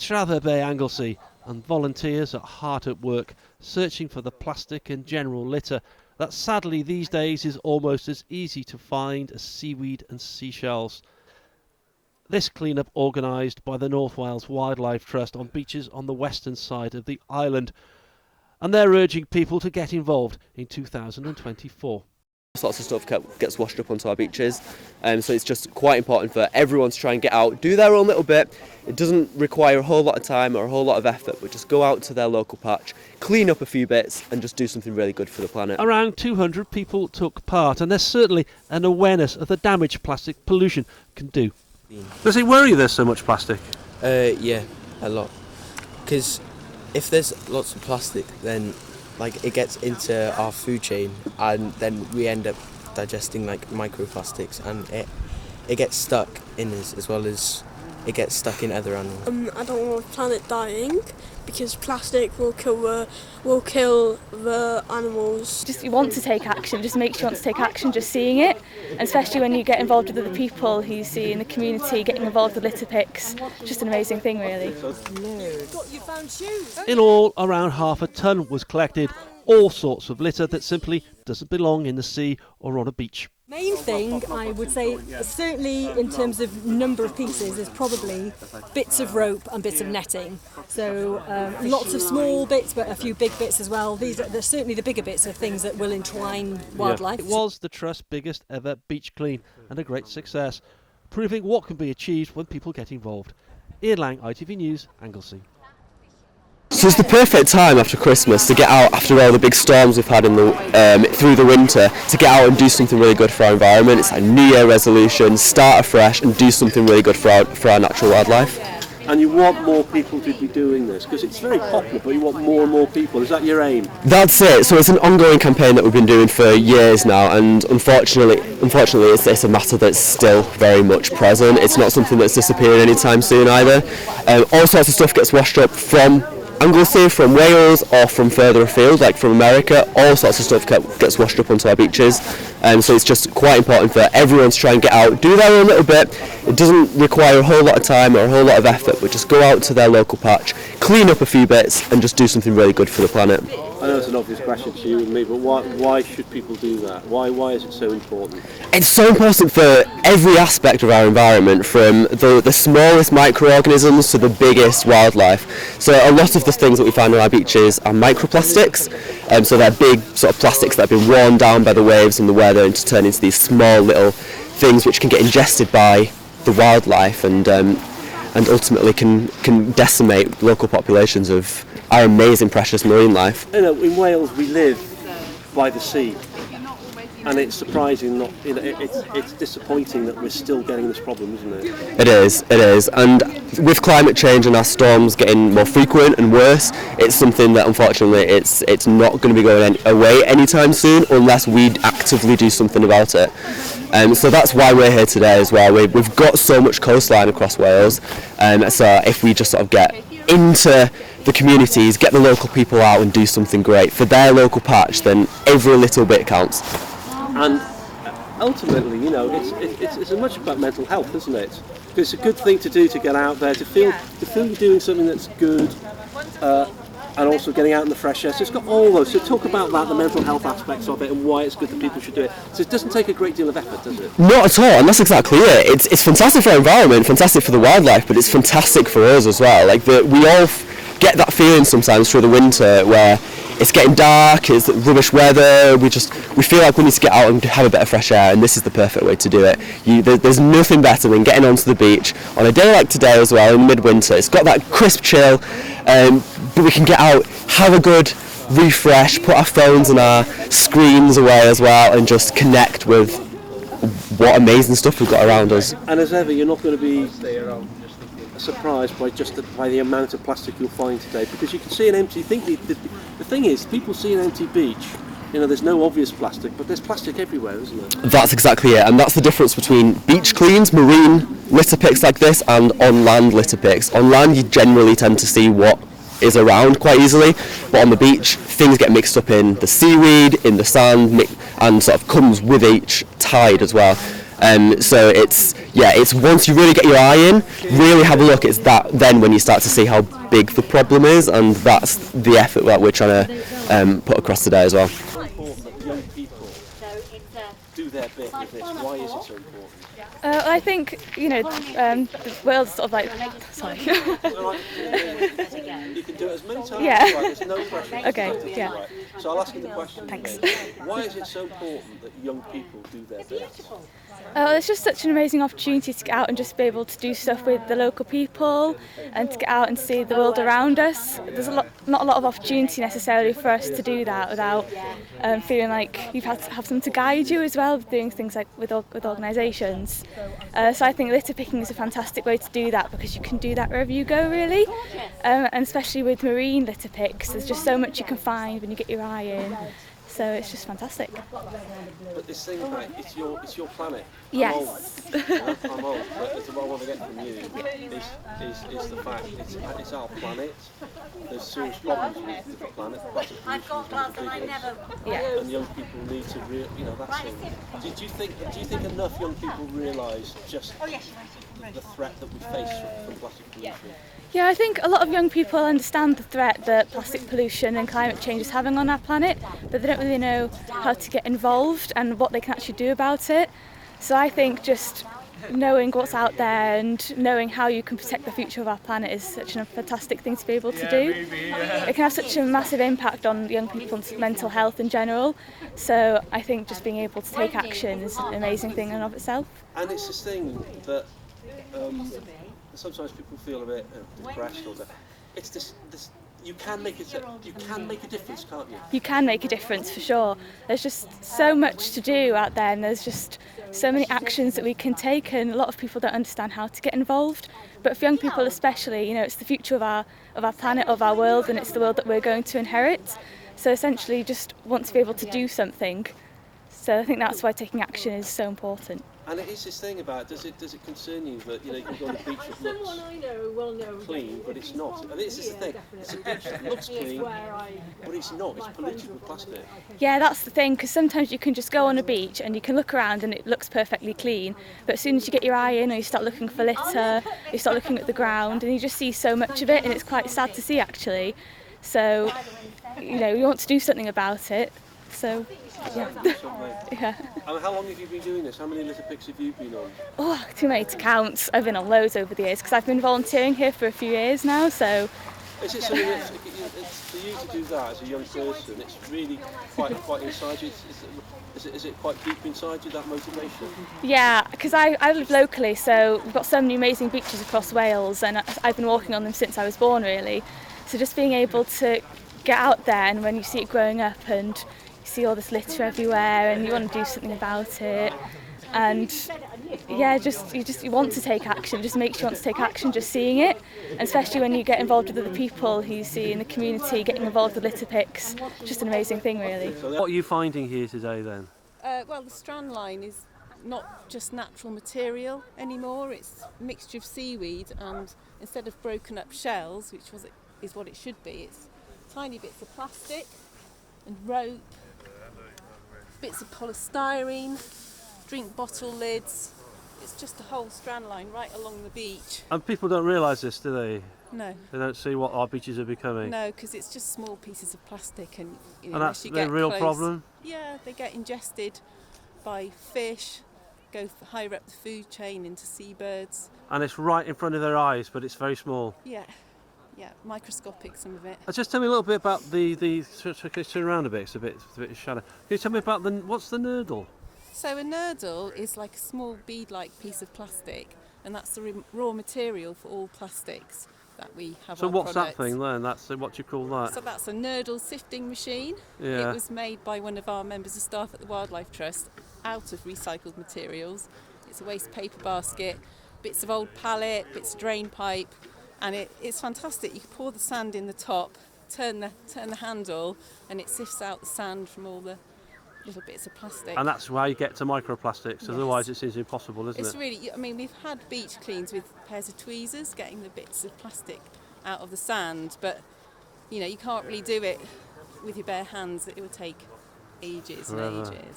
Trearddur Bay, Anglesey, and volunteers are hard at work searching for the plastic and general litter that sadly these days is almost as easy to find as seaweed and seashells. This clean-up organised by the North Wales Wildlife Trust on beaches on the western side of the island, and they're urging people to get involved in 2024. Lots of stuff gets washed up onto our beaches, so it's just quite important for everyone to try and get out, do their own little bit. It doesn't require a whole lot of time or a whole lot of effort, but just go out to their local patch, clean up a few bits and just do something really good for the planet. Around 200 people took part, and there's certainly an awareness of the damage plastic pollution can do. Does it worry you there's so much plastic? Yeah, a lot. Because if there's lots of plastic, then it gets into our food chain, and then we end up digesting microplastics, and it gets stuck in us as well as it gets stuck in other animals. I don't want the planet dying because plastic will kill the animals. Just you want to take action, just makes you want to take action just seeing it, and especially when you get involved with other people who you see in the community getting involved with litter picks. Just an amazing thing really. In all, around half a tonne was collected, all sorts of litter that simply doesn't belong in the sea or on a beach. Main thing I would say, certainly in terms of number of pieces, is probably bits of rope and bits of netting. So lots of small bits, but a few big bits as well. They're certainly the bigger bits of things that will entwine wildlife. It was the Trust's biggest ever beach clean and a great success, proving what can be achieved when people get involved. Ian Lang, ITV News, Anglesey. So it's the perfect time after Christmas to get out after all the big storms we've had through the winter, to get out and do something really good for our environment. It's like New Year resolution, start afresh and do something really good for our natural wildlife. And you want more people to be doing this because it's very popular, but you want more and more people. Is that your aim? That's it. So it's an ongoing campaign that we've been doing for years now, and unfortunately it's a matter that's still very much present. It's not something that's disappearing anytime soon either. All sorts of stuff gets washed up from Anglesey, from Wales, or from further afield, like from America. All sorts of stuff gets washed up onto our beaches, so it's just quite important for everyone to try and get out, do their own little bit. It doesn't require a whole lot of time or a whole lot of effort, but just go out to their local patch, clean up a few bits and just do something really good for the planet. I know it's an obvious question to you and me, but why should people do that? Why is it so important? It's so important for every aspect of our environment, from the smallest microorganisms to the biggest wildlife. So a lot of the things that we find on our beaches are microplastics, so they're big sort of plastics that have been worn down by the waves and the weather and to turn into these small little things which can get ingested by the wildlife and ultimately can decimate local populations of our amazing precious marine life. You know, in Wales we live by the sea, and it's surprising, it's disappointing that we're still getting this problem, isn't it? It is, and with climate change and our storms getting more frequent and worse, it's something that unfortunately it's not going to be going away anytime soon unless we actively do something about it. So that's why we're here today as well. We've got so much coastline across Wales, so if we just sort of get into the communities, get the local people out and do something great for their local patch, then every little bit counts. And ultimately, you know, it's as much about mental health, isn't it? It's a good thing to do, to get out there, to feel you're doing something that's good, and also getting out in the fresh air. So it's got all those. So talk about that, the mental health aspects of it, and why it's good that people should do it. So it doesn't take a great deal of effort, does it? Not at all, and that's exactly it. It's fantastic for our environment, fantastic for the wildlife, but it's fantastic for us as well. We all get that feeling sometimes through the winter where it's getting dark, it's rubbish weather, we feel like we need to get out and have a bit of fresh air, and this is the perfect way to do it. There's nothing better than getting onto the beach on a day like today as well, in midwinter. It's got that crisp chill, but we can get out, have a good refresh, put our phones and our screens away as well, and just connect with what amazing stuff we've got around us. And as ever, you're not going to be surprised by the amount of plastic you'll find today, because you can see an empty thing. The thing is, people see an empty beach, you know, there's no obvious plastic, but there's plastic everywhere, isn't there? That's exactly it, and that's the difference between beach cleans, marine litter picks like this, and on land litter picks. On land you generally tend to see what is around quite easily, but on the beach things get mixed up in the seaweed, in the sand, and sort of comes with each tide as well. So it's once you really get your eye in, really have a look, it's that then when you start to see how big the problem is, and that's the effort that we're trying to put across today as well. Important that young people do their bit with this. Why is it so important? I think, the world's sort of like, sorry. You can do it as many times Yeah. as you like, there's no pressure. Okay, yeah. Right. So I'll ask you the question. Thanks. again. Why is it so important that young people do their bit? It's just such an amazing opportunity to get out and just be able to do stuff with the local people and to get out and see the world around us. There's not a lot of opportunity necessarily for us to do that without feeling like you've had to have someone to guide you as well, doing things like with organisations. So I think litter picking is a fantastic way to do that because you can do that wherever you go really, and especially with marine litter picks, there's just so much you can find when you get your eye in. So it's just fantastic. But this thing about it's your planet. Yes. I'm old. But what I want to get from you is the fact it's our planet. There's serious problems with the planet. Plastic pollution is one of the biggest. Yeah. And young people need to that's it. Do you think enough young people realise just the threat that we face from plastic pollution? Yeah, I think a lot of young people understand the threat that plastic pollution and climate change is having on our planet, but they don't really know how to get involved and what they can actually do about it. So I think just knowing what's out there and knowing how you can protect the future of our planet is such a fantastic thing to be able to do. It can have such a massive impact on young people's mental health in general. So I think just being able to take action is an amazing thing in and of itself. And it's this thing that sometimes people feel a bit depressed or that it's this you can make a difference, can't you? You can make a difference for sure. There's just so much to do out there and there's just so many actions that we can take and a lot of people don't understand how to get involved. But for young people especially, it's the future of our planet, of our world, and it's the world that we're going to inherit. So essentially just want to be able to do something. So I think that's why taking action is so important. And it is this thing about does it concern you that you can go on a beach that looks clean but it's not? I mean, this is the thing. It's a beach that looks clean but it's not. It's polluted with plastic. Yeah, that's the thing, because sometimes you can just go on a beach and you can look around and it looks perfectly clean, but as soon as you get your eye in or you start looking for litter, you start looking at the ground and you just see so much of it and it's quite sad to see actually. So, you want to do something about it. So, yeah. Yeah. And how long have you been doing this? How many litter picks have you been on? Oh, too many to count. I've been on loads over the years because I've been volunteering here for a few years now, so... Is it something that's, for you to do that as a young person, it's really quite inside you? Is it quite deep inside you, that motivation? Yeah, because I live locally, so we've got so many amazing beaches across Wales and I've been walking on them since I was born really. So just being able to get out there and when you see it growing up and see all this litter everywhere and you want to do something about it and yeah, you want to take action, just makes you want to take action just seeing it, and especially when you get involved with other people who you see in the community getting involved with litter picks, just an amazing thing really. What are you finding here today then? Well, the strand line is not just natural material anymore, it's a mixture of seaweed and instead of broken up shells, which is what it should be, it's tiny bits of plastic and rope, bits of polystyrene, drink bottle lids. It's just a whole strand line right along the beach. And people don't realise this, do they? No. They don't see what our beaches are becoming. No, because it's just small pieces of plastic and and that's the real problem? Yeah, they get ingested by fish, go higher up the food chain into seabirds. And it's right in front of their eyes, but it's very small. Yeah, microscopic some of it. Just tell me a little bit about the turn around a bit, it's a bit of shadow. Can you tell me about what's the nurdle? So a nurdle is like a small bead-like piece of plastic, and that's the raw material for all plastics that we have. So on what's products. that thing then? That's what do you call that? So that's a nurdle sifting machine. Yeah. It was made by one of our members of staff at the Wildlife Trust out of recycled materials. It's a waste paper basket, bits of old pallet, bits of drain pipe, and it's fantastic. You can pour the sand in the top, turn the handle, and it sifts out the sand from all the little bits of plastic. And that's why you get to microplastics, Yes. Otherwise it seems impossible, isn't It's it? really, I mean, we've had beach cleans with pairs of tweezers, getting the bits of plastic out of the sand, but you can't really do it with your bare hands. It would take ages Forever. and ages.